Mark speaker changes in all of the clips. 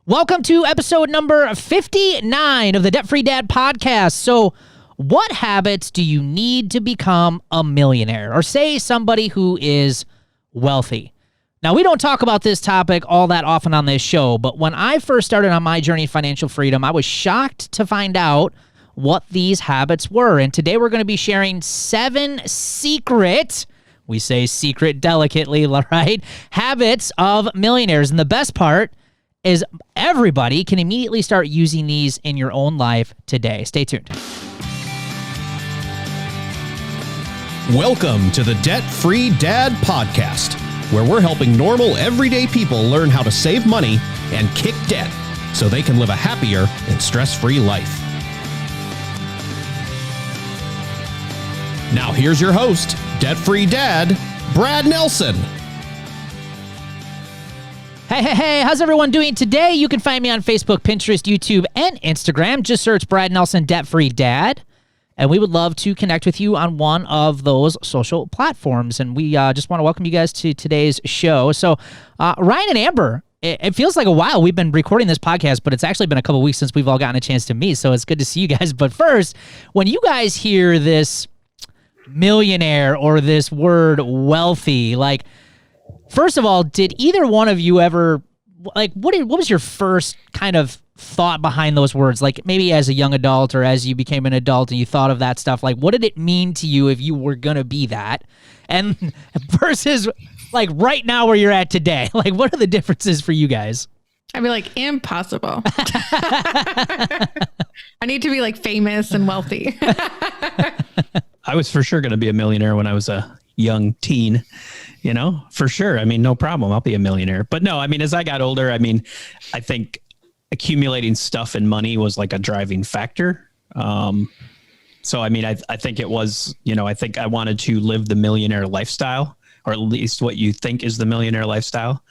Speaker 1: Welcome to episode number 59 of the Debt Free Dad podcast. So, what habits do you need to become a millionaire, or say somebody who is wealthy? Now, we don't talk about this topic all that often on this show, but when I first started on my journey to financial freedom, I was shocked to find out what these habits were. And today we're going to be sharing 7 secret, we say secret delicately, right, habits of millionaires. And the best part is everybody can immediately start using these in your own life today. Stay tuned.
Speaker 2: Welcome to the Debt Free Dad podcast, where we're helping normal, everyday people learn how to save money and kick debt so they can live a happier and stress-free life. Now here's your host, Debt Free Dad, Brad Nelson.
Speaker 1: Hey, how's everyone doing today? You can find me on Facebook, Pinterest, YouTube, and Instagram. Just search Brad Nelson, Debt Free Dad. And we would love to connect with you on one of those social platforms. And we just want to welcome you guys to today's show. So Ryan and Amber, it feels like a while we've been recording this podcast, but it's actually been a couple weeks since we've all gotten a chance to meet. So it's good to see you guys. But first, when you guys hear this millionaire or this word wealthy, like, first of all, did either one of you ever, like, what was your first kind of thought behind those words? Like, maybe as a young adult or as you became an adult and you thought of that stuff, like, what did it mean to you if you were going to be that? And versus, like, right now where you're at today, like, what are the differences for you guys?
Speaker 3: I'd be like, impossible. I need to be, like, famous and wealthy.
Speaker 4: I was for sure going to be a millionaire when I was a young teen. You know, for sure. I mean, no problem. I'll be a millionaire. But no, I mean, as I got older, I mean, I think accumulating stuff and money was like a driving factor. So, I mean, I think it was, you know, I think I wanted to live the millionaire lifestyle, or at least what you think is the millionaire lifestyle,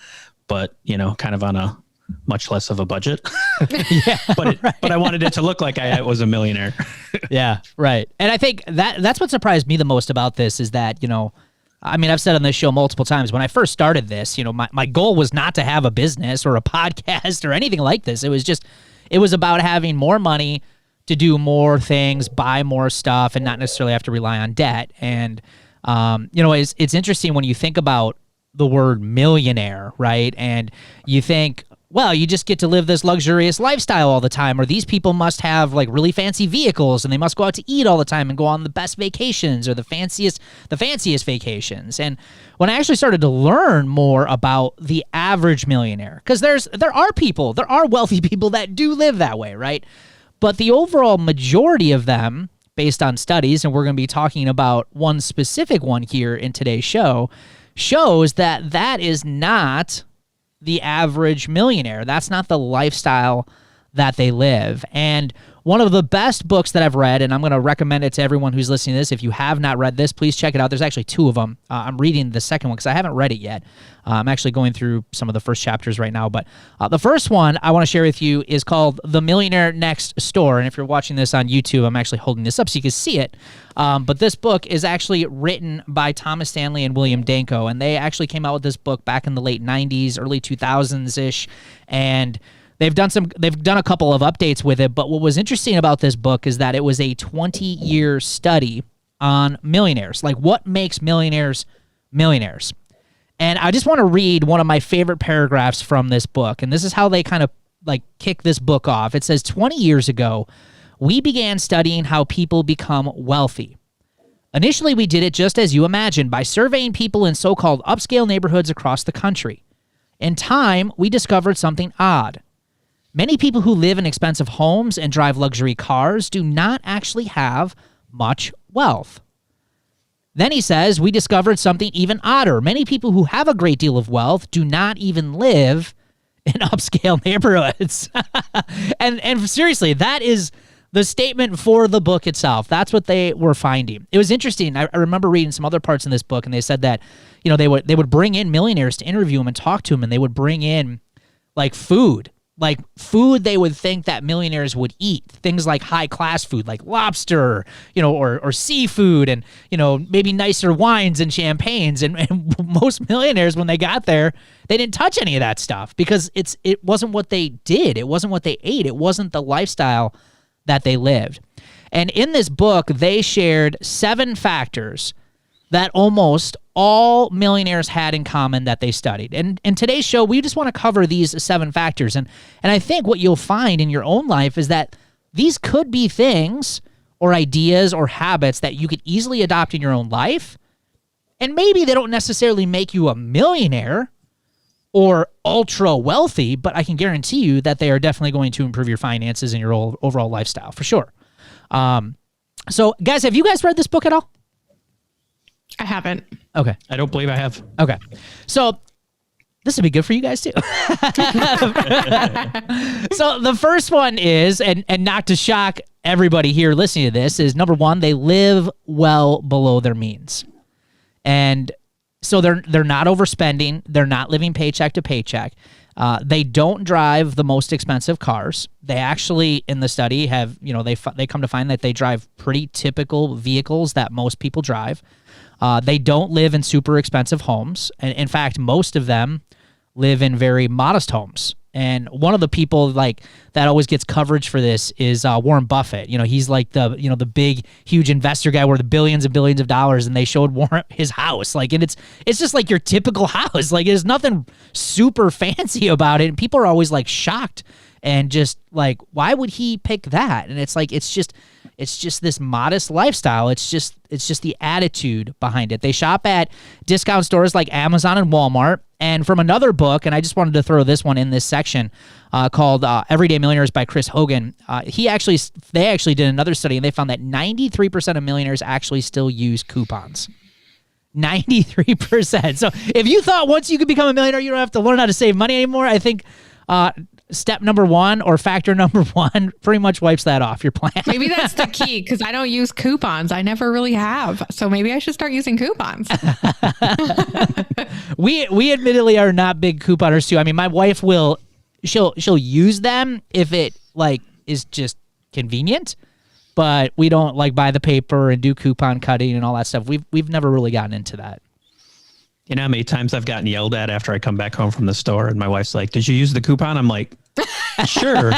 Speaker 4: but, you know, kind of on a much less of a budget.
Speaker 1: Yeah,
Speaker 4: but I wanted it to look like I was a millionaire.
Speaker 1: Yeah, right. And I think that's what surprised me the most about this is that, you know, I mean, I've said on this show multiple times, when I first started this, you know, my goal was not to have a business or a podcast or anything like this. It was about having more money to do more things, buy more stuff, and not necessarily have to rely on debt. And, you know, it's interesting when you think about the word millionaire, right? And you think, well, you just get to live this luxurious lifestyle all the time, or these people must have like really fancy vehicles and they must go out to eat all the time and go on the best vacations or the fanciest vacations. And when I actually started to learn more about the average millionaire, because there are wealthy people that do live that way, right? But the overall majority of them, based on studies, and we're going to be talking about one specific one here in today's show, shows that is not the average millionaire. That's not the lifestyle that they live. And one of the best books that I've read, and I'm going to recommend it to everyone who's listening to this. If you have not read this, please check it out. There's actually 2 of them. I'm reading the second one because I haven't read it yet. I'm actually going through some of the first chapters right now. But the first one I want to share with you is called The Millionaire Next Door. And if you're watching this on YouTube, I'm actually holding this up so you can see it. But this book is actually written by Thomas Stanley and William Danko. And they actually came out with this book back in the late 90s, early 2000s-ish. And they've done a couple of updates with it, but what was interesting about this book is that it was a 20-year study on millionaires. Like, what makes millionaires millionaires? And I just want to read one of my favorite paragraphs from this book, and this is how they kind of like kick this book off. It says, 20 years ago, we began studying how people become wealthy. Initially, we did it just as you imagined, by surveying people in so-called upscale neighborhoods across the country. In time, we discovered something odd. Many people who live in expensive homes and drive luxury cars do not actually have much wealth. Then he says, we discovered something even odder. Many people who have a great deal of wealth do not even live in upscale neighborhoods. and seriously, that is the statement for the book itself. That's what they were finding. It was interesting. I remember reading some other parts in this book, and they said that, you know, they would bring in millionaires to interview them and talk to them, and they would bring in like food like food they would think that millionaires would eat, things like high class food, like lobster, or seafood, and, maybe nicer wines and champagnes. And most millionaires, when they got there, they didn't touch any of that stuff because it wasn't what they did. It wasn't what they ate. It wasn't the lifestyle that they lived. And in this book, they shared 7 factors that almost all millionaires had in common that they studied. And in today's show, we just want to cover these 7 factors. And I think what you'll find in your own life is that these could be things or ideas or habits that you could easily adopt in your own life. And maybe they don't necessarily make you a millionaire or ultra wealthy, but I can guarantee you that they are definitely going to improve your finances and your overall lifestyle for sure. So guys, have you guys read this book at all?
Speaker 3: I haven't.
Speaker 1: Okay.
Speaker 4: I don't believe I have.
Speaker 1: Okay. So this would be good for you guys too. So the first one is, and not to shock everybody here listening to this, is number 1, they live well below their means. And so they're not overspending. They're not living paycheck to paycheck. They don't drive the most expensive cars. They actually, in the study, have, they come to find that they drive pretty typical vehicles that most people drive. They don't live in super expensive homes. And in fact, most of them live in very modest homes. And one of the people that always gets coverage for this is Warren Buffett. He's like the big, huge investor guy worth billions and billions of dollars. And they showed Warren his house. And it's just like your typical house. There's nothing super fancy about it. And people are always shocked and just why would he pick that? And it's just this modest lifestyle. It's just the attitude behind it. They shop at discount stores like Amazon and Walmart. And from another book, and I just wanted to throw this one in this section, called Everyday Millionaires by Chris Hogan. They actually did another study, and they found that 93% of millionaires actually still use coupons. 93%. So if you thought once you could become a millionaire, you don't have to learn how to save money anymore, I think step number 1 or factor number 1 pretty much wipes that off your plan.
Speaker 3: Maybe that's the key, because I don't use coupons. I never really have. So maybe I should start using coupons.
Speaker 1: We admittedly are not big couponers too. I mean, my wife she'll use them if it is just convenient, but we don't buy the paper and do coupon cutting and all that stuff. We've never really gotten into that.
Speaker 4: You know how many times I've gotten yelled at after I come back home from the store and my wife's like, "Did you use the coupon?" I'm like, "Sure."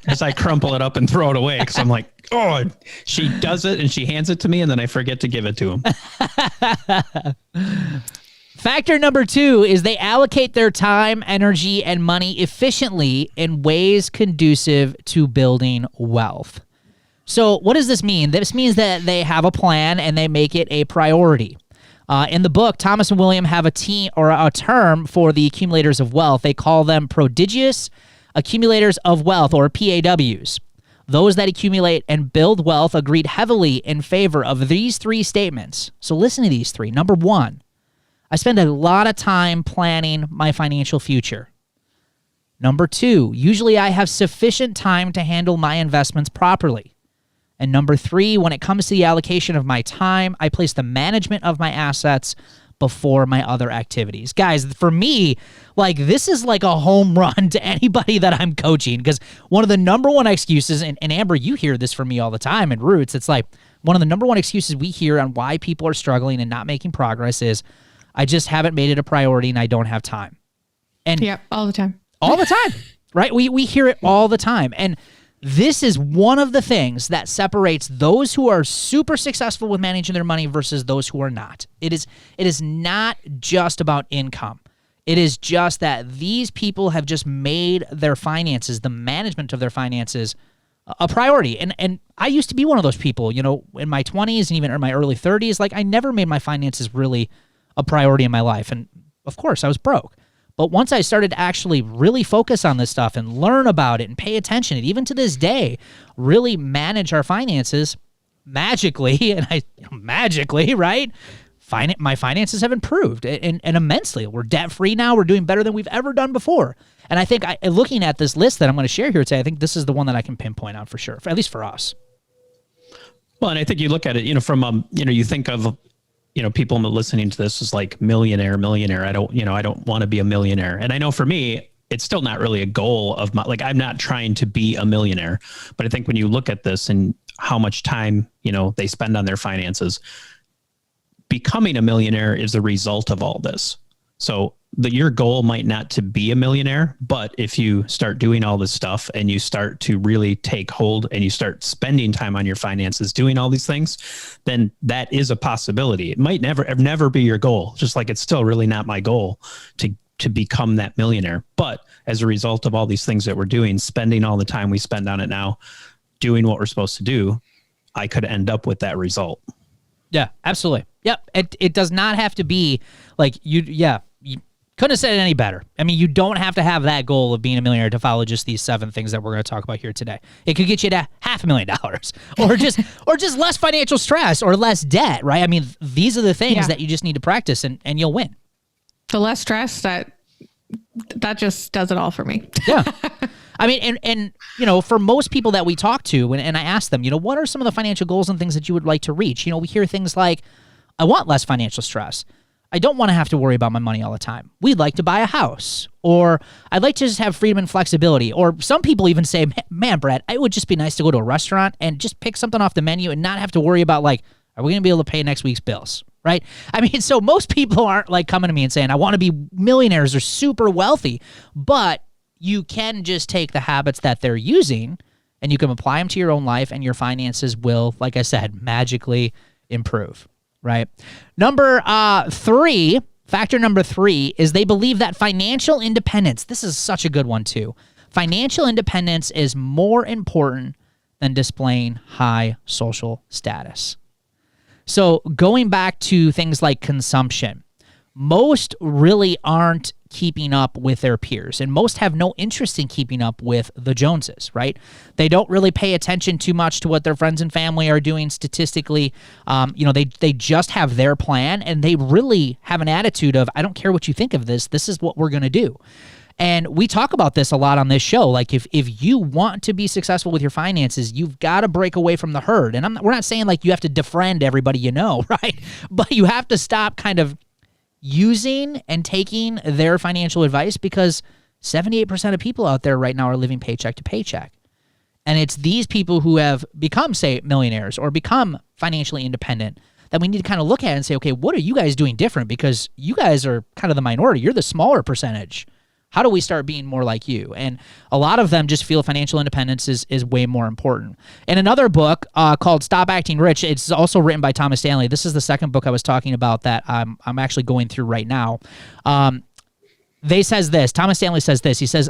Speaker 4: As I crumple it up and throw it away because I'm like, "Oh," she does it and she hands it to me and then I forget to give it to him.
Speaker 1: Factor number 2 is they allocate their time, energy, and money efficiently in ways conducive to building wealth. So what does this mean? This means that they have a plan and they make it a priority. In the book, Thomas and William have a term for the accumulators of wealth. They call them prodigious accumulators of wealth, or PAWs. Those that accumulate and build wealth agreed heavily in favor of these 3 statements. So listen to these 3. Number 1, I spend a lot of time planning my financial future. Number 2, usually I have sufficient time to handle my investments properly. And number 3, when it comes to the allocation of my time, I place the management of my assets before my other activities. Guys, for me, this is like a home run to anybody that I'm coaching, because one of the number 1 excuses, and Amber, you hear this from me all the time in Roots, it's one of the number 1 excuses we hear on why people are struggling and not making progress is, I just haven't made it a priority and I don't have time. And
Speaker 3: yep, all the time.
Speaker 1: All the time, right? We hear it all the time. And this is one of the things that separates those who are super successful with managing their money versus those who are not. It is not just about income. It is just that these people have just made their finances, the management of their finances, a priority. And I used to be one of those people, in my 20s and even in my early 30s. I never made my finances really a priority in my life. And of course, I was broke. But once I started to actually really focus on this stuff and learn about it and pay attention, and even to this day, really manage our finances magically, right? My finances have improved and immensely. We're debt-free now. We're doing better than we've ever done before. And I think looking at this list that I'm going to share here today, I think this is the one that I can pinpoint on for sure, at least for us.
Speaker 4: Well, and I think you look at it, from, you think of, people listening to this is like millionaire. I don't want to be a millionaire. And I know for me, it's still not really a goal of my, like, I'm not trying to be a millionaire, but I think when you look at this and how much time, they spend on their finances, becoming a millionaire is the result of all this. So your goal might not to be a millionaire, but if you start doing all this stuff and you start to really take hold and you start spending time on your finances, doing all these things, then that is a possibility. It might never be your goal, just like it's still really not my goal to become that millionaire. But as a result of all these things that we're doing, spending all the time we spend on it now, doing what we're supposed to do, I could end up with that result.
Speaker 1: Yeah, absolutely. Yep. It does not have to be like you couldn't have said it any better. I mean, you don't have to have that goal of being a millionaire to follow just these 7 things that we're going to talk about here today. It could get you to $500,000 or just less financial stress or less debt, right? I mean, these are the things that you just need to practice and you'll win.
Speaker 3: The less stress, that just does it all for me.
Speaker 1: Yeah. I mean, and for most people that we talk to, and I ask them, what are some of the financial goals and things that you would like to reach? We hear things like, I want less financial stress. I don't want to have to worry about my money all the time. We'd like to buy a house, or I'd like to just have freedom and flexibility. Or some people even say, man, Brad, it would just be nice to go to a restaurant and just pick something off the menu and not have to worry about, like, are we going to be able to pay next week's bills? Right? I mean, so most people aren't like coming to me and saying, I want to be millionaires or super wealthy, but you can just take the habits that they're using and you can apply them to your own life, and your finances will, like I said, magically improve. Right. Factor number 3 is they believe that financial independence, this is such a good one too. Financial independence is more important than displaying high social status. So going back to things like consumption, most really aren't keeping up with their peers, and most have no interest in keeping up with the Joneses, right? They don't really pay attention too much to what their friends and family are doing statistically. They just have their plan, and they really have an attitude of, I don't care what you think of this. This is what we're going to do. And we talk about this a lot on this show. Like, if you want to be successful with your finances, you've got to break away from the herd. And we're not saying like you have to defriend everybody right? But you have to stop kind of using and taking their financial advice, because 78% of people out there right now are living paycheck to paycheck. And it's these people who have become, say, millionaires or become financially independent that we need to kind of look at and say, okay, what are you guys doing different? Because you guys are kind of the minority. You're the smaller percentage. How do we start being more like you? And a lot of them just feel financial independence is way more important. In another book called Stop Acting Rich, it's also written by Thomas Stanley. This is the second book I was talking about that I'm actually going through right now. Thomas Stanley says this. He says,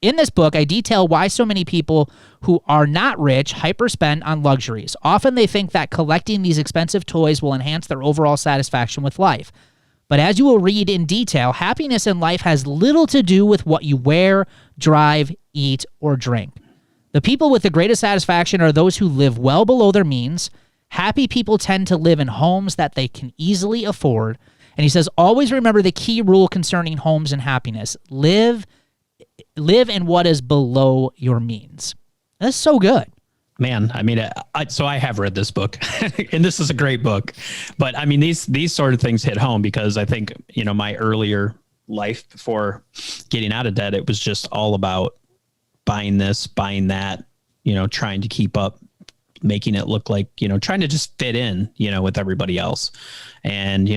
Speaker 1: in this book, I detail why so many people who are not rich hyperspend on luxuries. Often they think that collecting these expensive toys will enhance their overall satisfaction with life. But as you will read in detail, happiness in life has little to do with what you wear, drive, eat, or drink. The people with the greatest satisfaction are those who live well below their means. Happy people tend to live in homes that they can easily afford. And he says, always remember the key rule concerning homes and happiness. Live in what is below your means. That's so good.
Speaker 4: Man, I mean, so I have read this book, and this is a great book. But I mean, these sort of things hit home, because I think, my earlier life before getting out of debt, it was just all about buying this, buying that, trying to keep up, making it look like, trying to just fit in, with everybody else. And,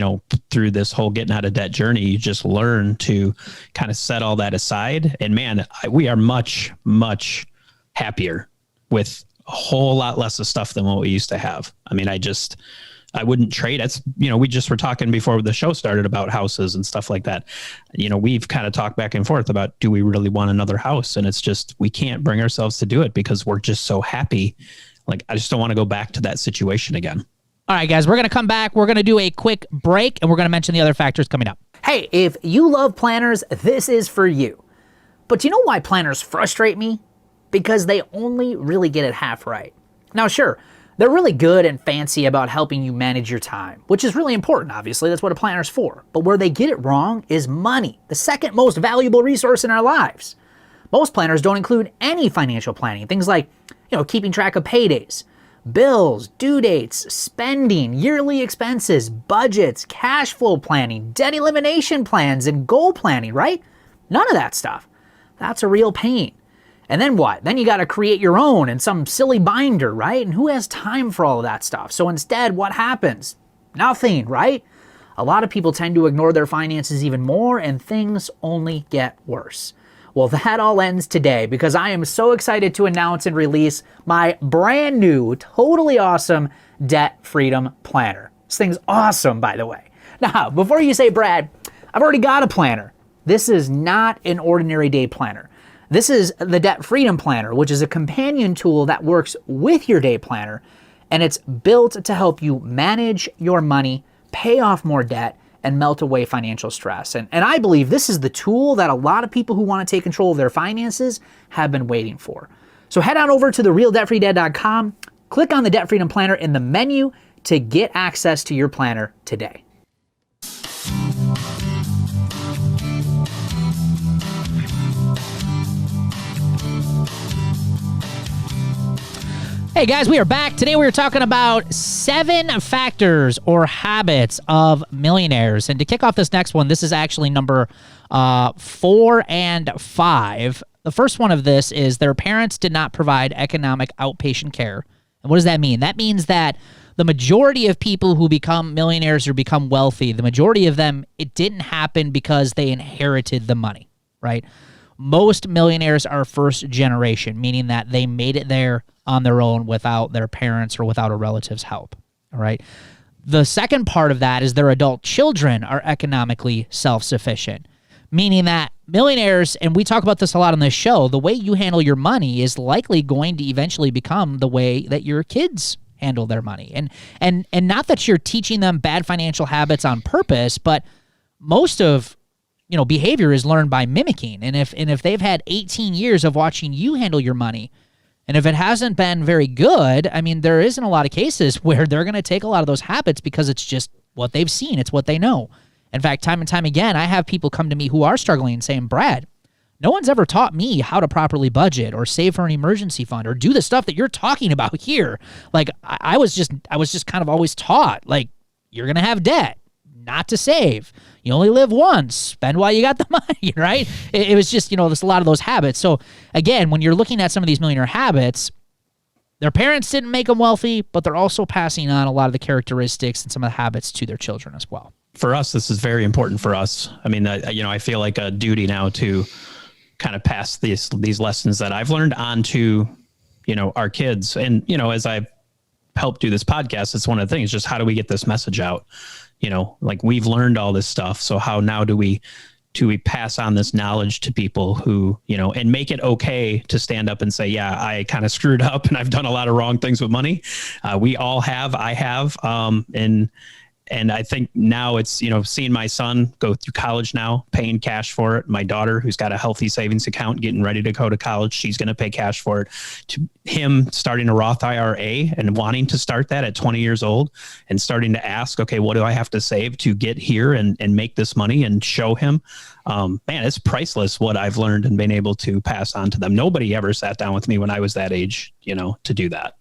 Speaker 4: through this whole getting out of debt journey, you just learn to kind of set all that aside. And man, we are much, much happier with a whole lot less of stuff than what we used to have. I mean, I wouldn't trade. It's, we just were talking before the show started about houses and stuff like that. We've kind of talked back and forth about, do we really want another house? And it's just, we can't bring ourselves to do it because we're just so happy. Like, I just don't want to go back to that situation again.
Speaker 1: All right, guys, we're going to come back. We're going to do a quick break, and we're going to mention the other factors coming up. Hey, if you love planners, this is for you. But do you know why planners frustrate me? Because they only really get it half right. Now, sure, they're really good and fancy about helping you manage your time, which is really important, obviously. That's what a planner's for. But where they get it wrong is money, the second most valuable resource in our lives. Most planners don't include any financial planning. Things like, keeping track of paydays, bills, due dates, spending, yearly expenses, budgets, cash flow planning, debt elimination plans, and goal planning, right? None of that stuff. That's a real pain. And then what? Then you got to create your own in some silly binder, right? And who has time for all of that stuff? So instead, what happens? Nothing, right? A lot of people tend to ignore their finances even more, and things only get worse. Well, that all ends today because I am so excited to announce and release my brand new, totally awesome Debt Freedom Planner. This thing's awesome, by the way. Now, before you say, Brad, I've already got a planner. This is not an ordinary day planner. This is the Debt Freedom Planner, which is a companion tool that works with your day planner, and it's built to help you manage your money, pay off more debt, and melt away financial stress. And I believe this is the tool that a lot of people who want to take control of their finances have been waiting for. So head on over to therealdebtfreedad.com, click on the Debt Freedom Planner in the menu to get access to your planner today. Hey guys, we are back. Today we are talking about 7 factors or habits of millionaires. And to kick off this next one, this is actually number 4 and 5. The first one of this is their parents did not provide economic outpatient care. And what does that mean? That means that the majority of people who become millionaires or become wealthy, the majority of them, it didn't happen because they inherited the money, right? Most millionaires are first generation, meaning that they made it there on their own without their parents or without a relative's help, all right? The second part of that is their adult children are economically self-sufficient, meaning that millionaires, and we talk about this a lot on this show, the way you handle your money is likely going to eventually become the way that your kids handle their money. And not that you're teaching them bad financial habits on purpose, but most of behavior is learned by mimicking. And if they've had 18 years of watching you handle your money, and if it hasn't been very good, I mean, there isn't a lot of cases where they're going to take a lot of those habits because it's just what they've seen. It's what they know. In fact, time and time again, I have people come to me who are struggling and saying, Brad, no one's ever taught me how to properly budget or save for an emergency fund or do the stuff that you're talking about here. Like, I was just kind of always taught, like, you're going to have debt, not to save. You only live once. Spend while you got the money, right? It was just, there's a lot of those habits. So again, when you're looking at some of these millionaire habits, their parents didn't make them wealthy, but they're also passing on a lot of the characteristics and some of the habits to their children as well.
Speaker 4: For us, this is very important for us. I mean, I feel like a duty now to kind of pass these lessons that I've learned on to, our kids. And, as I've helped do this podcast, it's one of the things, just how do we get this message out? Like we've learned all this stuff. So how now do we pass on this knowledge to people who, and make it okay to stand up and say, yeah, I kind of screwed up and I've done a lot of wrong things with money. We all have, I have, and I think now it's, seeing my son go through college now, paying cash for it. My daughter, who's got a healthy savings account, getting ready to go to college, she's going to pay cash for it. To him starting a Roth IRA and wanting to start that at 20 years old and starting to ask, okay, what do I have to save to get here and make this money and show him? Man, it's priceless what I've learned and been able to pass on to them. Nobody ever sat down with me when I was that age, to do that.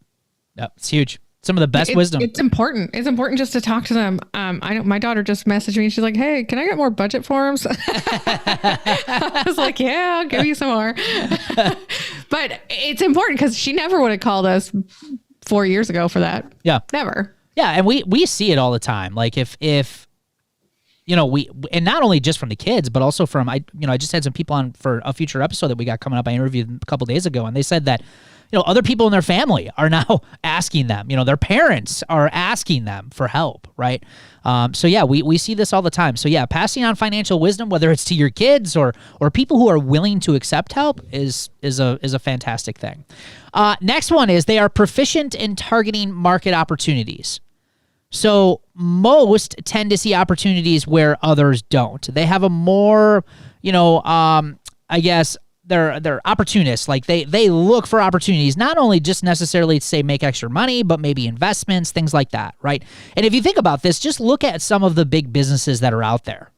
Speaker 1: Yep, it's huge. Some of the best wisdom.
Speaker 3: It's important. It's important just to talk to them. My daughter just messaged me and she's like, hey, can I get more budget forms? I was like, yeah, I'll give you some more. But it's important because she never would have called us 4 years ago for that.
Speaker 1: Yeah.
Speaker 3: Never.
Speaker 1: Yeah. And we see it all the time. Like if and not only just from the kids, but also from, I just had some people on for a future episode that we got coming up. I interviewed a couple days ago and they said that, other people in their family are now asking them, their parents are asking them for help, right? So yeah, we see this all the time. So yeah, passing on financial wisdom, whether it's to your kids or people who are willing to accept help is a fantastic thing. Next one is they are proficient in targeting market opportunities. So most tend to see opportunities where others don't. They have a more, I guess, they're opportunists. Like they look for opportunities, not only just necessarily to say make extra money, but maybe investments, things like that, right? And if you think about this, just look at some of the big businesses that are out there.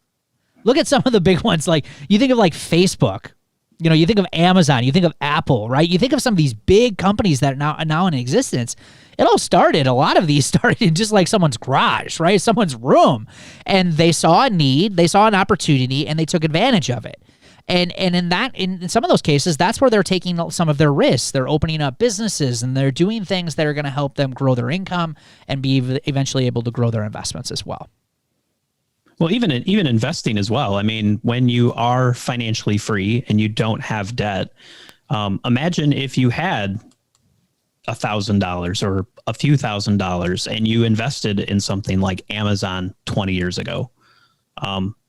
Speaker 1: Look at some of the big ones. Like you think of like Facebook, you think of Amazon, you think of Apple, right? You think of some of these big companies that are now in existence. A lot of these started in just like someone's garage, right? Someone's room. And they saw a need, they saw an opportunity, and they took advantage of it. And in some of those cases, that's where they're taking some of their risks. They're opening up businesses and they're doing things that are going to help them grow their income and be eventually able to grow their investments as well.
Speaker 4: Well, even investing as well. I mean, when you are financially free and you don't have debt, imagine if you had $1,000 or a few $1,000s and you invested in something like Amazon 20 years ago.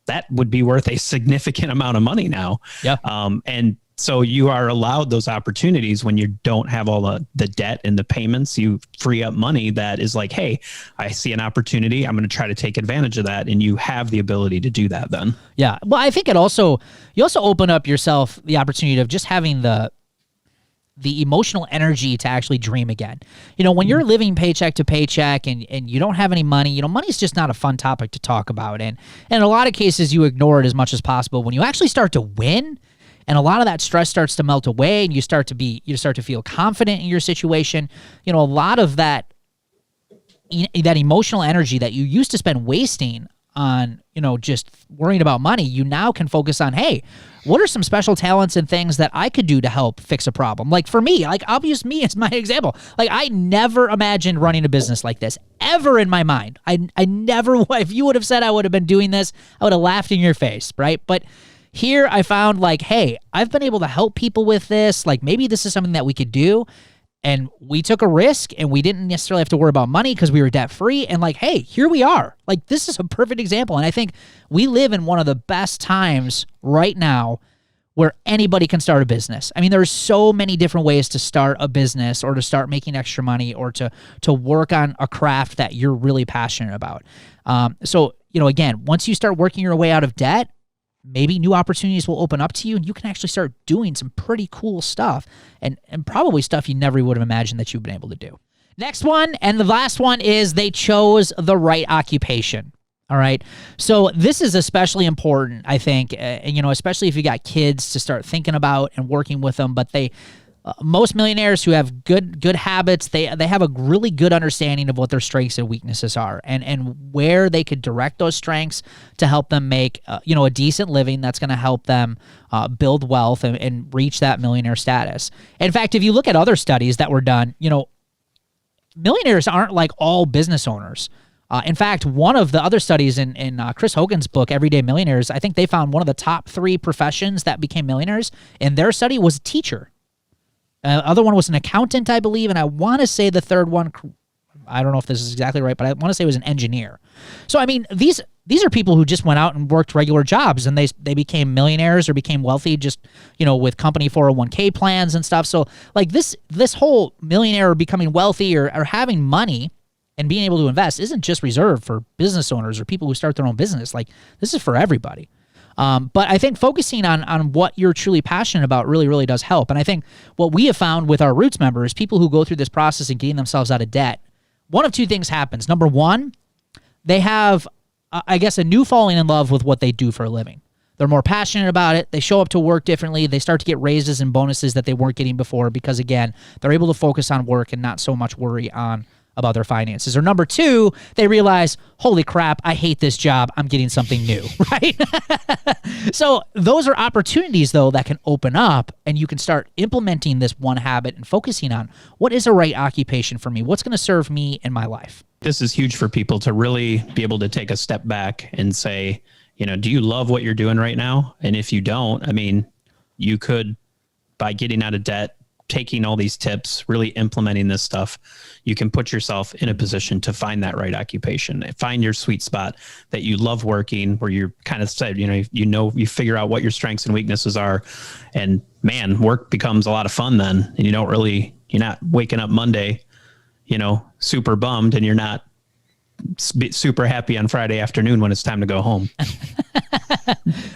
Speaker 4: That would be worth a significant amount of money now.
Speaker 1: Yeah.
Speaker 4: And so you are allowed those opportunities when you don't have all the debt and the payments. You free up money that is like, hey, I see an opportunity. I'm going to try to take advantage of that. And you have the ability to do that then.
Speaker 1: Yeah. Well, I think you also open up yourself the opportunity of just having the emotional energy to actually dream again. When you're living paycheck to paycheck and you don't have any money, money's just not a fun topic to talk about. And in a lot of cases, you ignore it as much as possible. When you actually start to win and a lot of that stress starts to melt away and you start to feel confident in your situation, a lot of that emotional energy that you used to spend wasting on, just worrying about money, you now can focus on, hey, what are some special talents and things that I could do to help fix a problem? Like for me, I'll use me as my example. Like I never imagined running a business like this ever in my mind. I never, if you would have said I would have been doing this, I would have laughed in your face, right? But here I found like, hey, I've been able to help people with this. Like maybe this is something that we could do. And we took a risk and we didn't necessarily have to worry about money because we were debt free. And like, hey, here we are. Like this is a perfect example. And I think we live in one of the best times right now where anybody can start a business. I mean, there's so many different ways to start a business or to start making extra money or to work on a craft that you're really passionate about. So, again, once you start working your way out of debt, maybe new opportunities will open up to you and you can actually start doing some pretty cool stuff and probably stuff you never would have imagined that you've been able to do. Next one, and the last one, is they chose the right occupation. All right. So this is especially important, I think, especially if you got kids to start thinking about and working with them. But most millionaires who have good habits, they have a really good understanding of what their strengths and weaknesses are and where they could direct those strengths to help them make a decent living that's going to help them build wealth and reach that millionaire status. In fact, if you look at other studies that were done, millionaires aren't like all business owners. In fact, one of the other studies in Chris Hogan's book, Everyday Millionaires, I think they found one of the top 3 professions that became millionaires in their study was a teacher. Other one was an accountant, I believe, and I want to say the third one, I don't know if this is exactly right, but I want to say it was an engineer. So, I mean, these are people who just went out and worked regular jobs, and they became millionaires or became wealthy just, with company 401k plans and stuff. So, like, this whole millionaire becoming wealthy or having money and being able to invest isn't just reserved for business owners or people who start their own business. Like, this is for everybody. But I think focusing on what you're truly passionate about really, really does help. And I think what we have found with our Roots members, people who go through this process and getting themselves out of debt, one of two things happens. Number one, they have, a new falling in love with what they do for a living. They're more passionate about it. They show up to work differently. They start to get raises and bonuses that they weren't getting before because, again, they're able to focus on work and not so much worry about their finances. Or number two, they realize, holy crap, I hate this job. I'm getting something new, right? So those are opportunities, though, that can open up and you can start implementing this one habit and focusing on what is a right occupation for me? What's going to serve me in my life?
Speaker 4: This is huge for people to really be able to take a step back and say, do you love what you're doing right now? And if you don't, you could, by getting out of debt, taking all these tips, really implementing this stuff, you can put yourself in a position to find that right occupation, find your sweet spot that you love working, where you're kind of said, you figure out what your strengths and weaknesses are, and man, work becomes a lot of fun then. And you're not waking up Monday, super bummed, and you're not super happy on Friday afternoon when it's time to go home.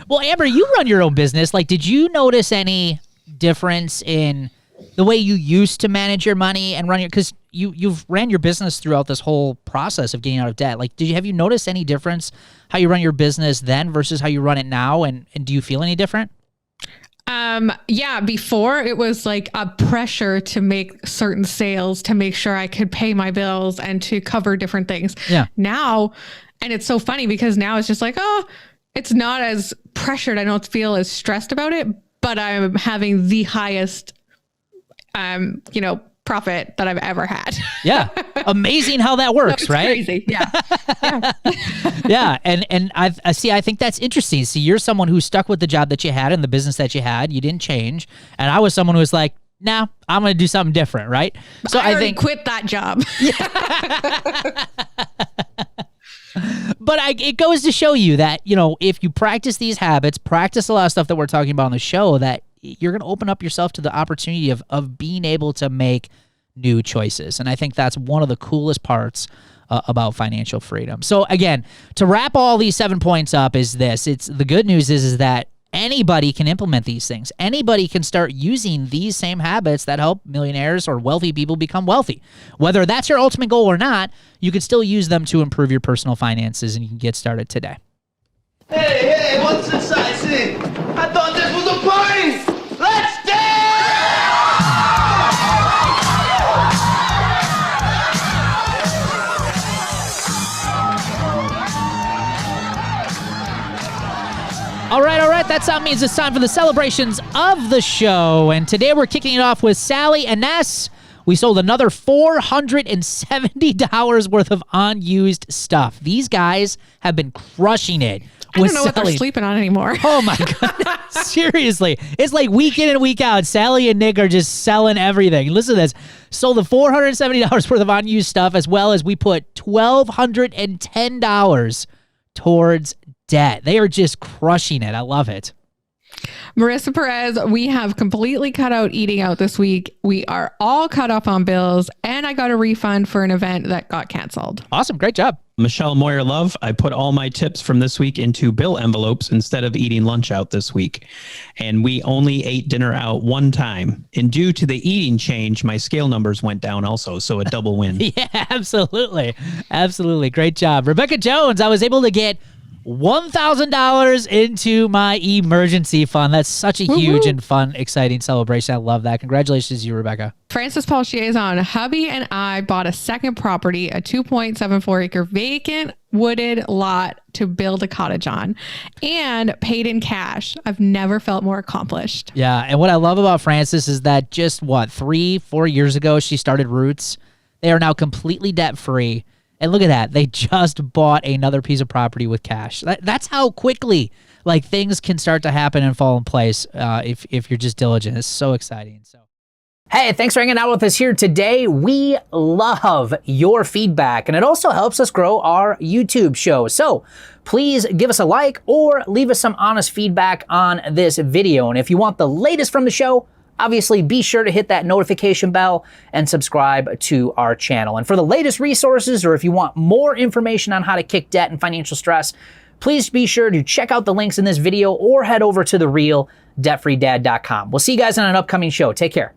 Speaker 1: Well, Amber, you run your own business. Like, did you notice any difference in the way you used to manage your money and because you've ran your business throughout this whole process of getting out of debt? Like, have you noticed any difference how you run your business then versus how you run it now? And do you feel any different?
Speaker 3: Yeah, before it was like a pressure to make certain sales to make sure I could pay my bills and to cover different things.
Speaker 1: Yeah.
Speaker 3: Now, and it's so funny because now it's just like, it's not as pressured. I don't feel as stressed about it, but I'm having the highest, profit that I've ever had.
Speaker 1: Yeah. Amazing how that works,
Speaker 3: It's
Speaker 1: right?
Speaker 3: crazy. Yeah. Yeah.
Speaker 1: Yeah. And I think that's interesting. See, you're someone who stuck with the job that you had and the business that you had. You didn't change. And I was someone who was like, nah, I'm going to do something different. Right. So
Speaker 3: I think quit that job.
Speaker 1: But it goes to show you that, if you practice these habits, practice a lot of stuff that we're talking about on the show, that you're going to open up yourself to the opportunity of being able to make new choices. And I think that's one of the coolest parts about financial freedom. So again, to wrap all these 7 points up is this. It's the good news is that anybody can implement these things. Anybody can start using these same habits that help millionaires or wealthy people become wealthy. Whether that's your ultimate goal or not, you can still use them to improve your personal finances, and you can get started today.
Speaker 5: Hey, what's this I see? I thought this was a party! Let's
Speaker 1: All right. That sound means it's time for the celebrations of the show. And today we're kicking it off with Sally and Ness. We sold another $470 worth of unused stuff. These guys have been crushing it.
Speaker 3: I don't know what they're sleeping on anymore.
Speaker 1: Oh my God. Seriously. It's like week in and week out. Sally and Nick are just selling everything. Listen to this. Sold the $470 worth of unused stuff, as well as we put $1,210 towards debt. They are just crushing it. I love it.
Speaker 3: Marissa Perez, we have completely cut out eating out this week. We are all caught up on bills, and I got a refund for an event that got canceled.
Speaker 1: Awesome. Great job.
Speaker 4: Michelle Moyer Love, I put all my tips from this week into bill envelopes instead of eating lunch out this week. And we only ate dinner out one time. And due to the eating change, my scale numbers went down also. So a double win.
Speaker 1: Yeah, absolutely. Absolutely. Great job. Rebecca Jones, I was able to get $1,000 into my emergency fund. That's such a huge and fun, exciting celebration. I love that. Congratulations to you, Rebecca.
Speaker 3: Francis Paul Chiazon, hubby and I bought a second property, a 2.74 acre vacant wooded lot to build a cottage on, and paid in cash. I've never felt more accomplished.
Speaker 1: Yeah. And what I love about Francis is that just 3-4 years ago, she started Roots. They are now completely debt free. And look at that. They just bought another piece of property with cash. That's how quickly things can start to happen and fall in place if you're just diligent. It's so exciting. Hey, thanks for hanging out with us here today. We love your feedback, and it also helps us grow our YouTube show. So please give us a like or leave us some honest feedback on this video. And if you want the latest from the show, obviously, be sure to hit that notification bell and subscribe to our channel. And for the latest resources, or if you want more information on how to kick debt and financial stress, please be sure to check out the links in this video or head over to therealdebtfreedad.com. We'll see you guys on an upcoming show. Take care.